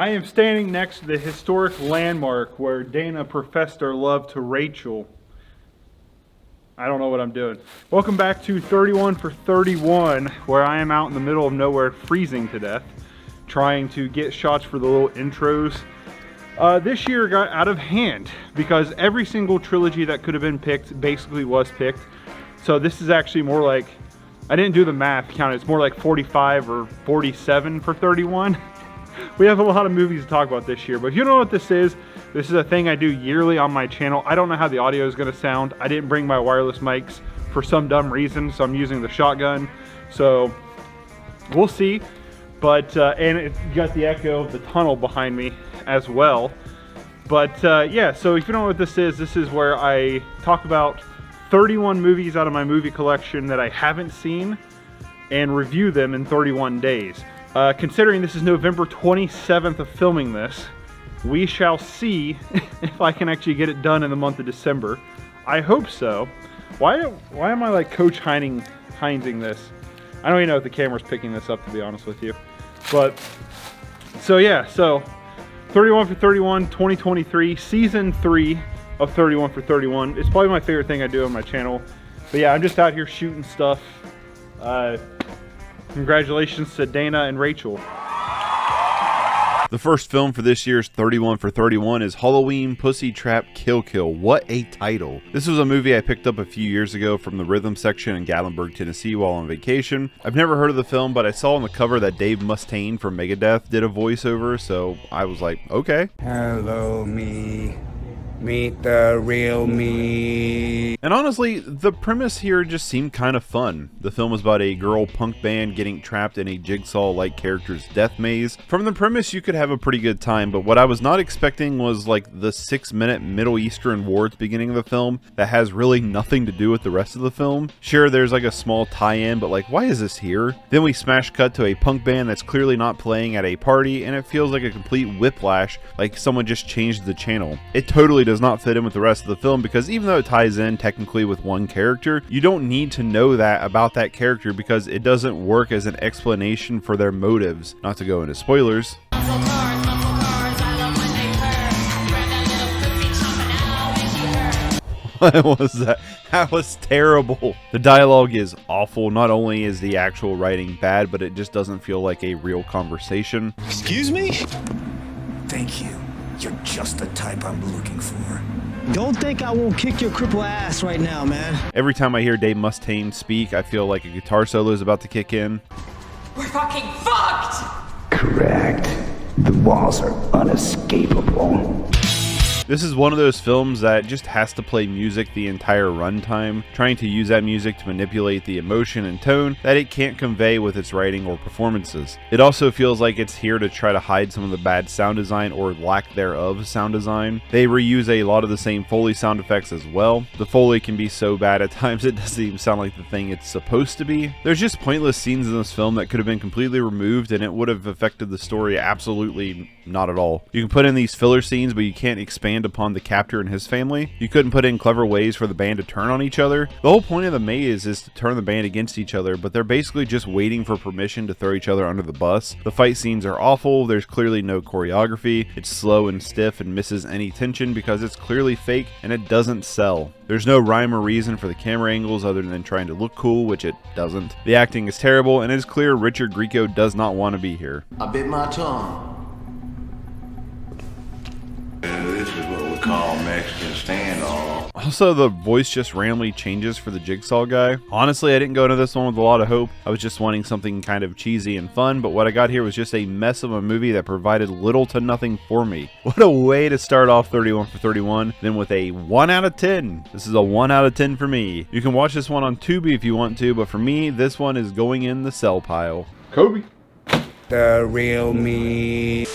I am standing next to the historic landmark where Dana professed her love to Rachel. I don't know what I'm doing. Welcome back to 31 for 31, where I am out in the middle of nowhere freezing to death, trying to get shots for the little intros. This year got out of hand because every single trilogy that could have been picked basically was picked. So this is actually more like, I didn't do the math count, it's more like 45 or 47 for 31. We have a lot of movies to talk about this year, but if you don't know what this is a thing I do yearly on my channel. I don't know how the audio is going to sound. I didn't bring my wireless mics for some dumb reason, so I'm using the shotgun. So we'll see. But you got the echo of the tunnel behind me as well. But yeah, so if you don't know what this is where I talk about 31 movies out of my movie collection that I haven't seen and review them in 31 days. Considering this is November 27th of filming this, we shall see if I can actually get it done in the month of December. I hope so. Why am I like Coach Heinzing this? I don't even know if the camera's picking this up, to be honest with you. But, so yeah, so 31 for 31, 2023, season 3 of 31 for 31. It's probably my favorite thing I do on my channel. But yeah, I'm just out here shooting stuff. Congratulations to Dana and Rachel. The first film for this year's 31 for 31 is Halloween Pussy Trap Kill Kill. What a title. This was a movie I picked up a few years ago from the rhythm section in Gatlinburg, Tennessee while on vacation. I've never heard of the film, but I saw on the cover that Dave Mustaine from Megadeth did a voiceover, so I was like, okay. Hello, me. Meet the real me. And honestly, the premise here just seemed kind of fun. The film is about a girl punk band getting trapped in a Jigsaw-like character's death maze. From the premise, you could have a pretty good time, but what I was not expecting was like the 6-minute Middle Eastern war at the beginning of the film that has really nothing to do with the rest of the film. Sure, there's like a small tie-in, but like, why is this here? Then we smash cut to a punk band that's clearly not playing at a party, and it feels like a complete whiplash, like someone just changed the channel. It totally does not fit in with the rest of the film because even though it ties in technically with one character, you don't need to know that about that character because it doesn't work as an explanation for their motives. Not to go into spoilers. What was that? That was terrible. The dialogue is awful. Not only is the actual writing bad, but it just doesn't feel like a real conversation. Excuse me? Thank you. You're just the type I'm looking for. Don't think I won't kick your cripple ass right now, man. Every time I hear Dave Mustaine speak, I feel like a guitar solo is about to kick in. We're fucking fucked! Correct. The walls are unescapable. This is one of those films that just has to play music the entire runtime, trying to use that music to manipulate the emotion and tone that it can't convey with its writing or performances. It also feels like it's here to try to hide some of the bad sound design or lack thereof sound design. They reuse a lot of the same Foley sound effects as well. The Foley can be so bad at times it doesn't even sound like the thing it's supposed to be. There's just pointless scenes in this film that could have been completely removed and it would have affected the story absolutely not at all. You can put in these filler scenes, but you can't expand upon the captor and his family. You couldn't put in clever ways for the band to turn on each other. The whole point of the maze is to turn the band against each other, but they're basically just waiting for permission to throw each other under the bus. The fight scenes are awful. There's clearly no choreography. It's slow and stiff and misses any tension because it's clearly fake and it doesn't sell. There's no rhyme or reason for the camera angles other than trying to look cool, which it doesn't. The acting is terrible and it's clear Richard Grieco does not want to be here. I bit my tongue. This is what we call Mexican standoff. Also, the voice just randomly changes for the Jigsaw guy. Honestly, I didn't go into this one with a lot of hope. I was just wanting something kind of cheesy and fun, but what I got here was just a mess of a movie that provided little to nothing for me. What a way to start off 31 for 31, then with a 1 out of 10. This is a 1 out of 10 for me. You can watch this one on Tubi if you want to, but for me, this one is going in the sell pile. Kobe. The real me.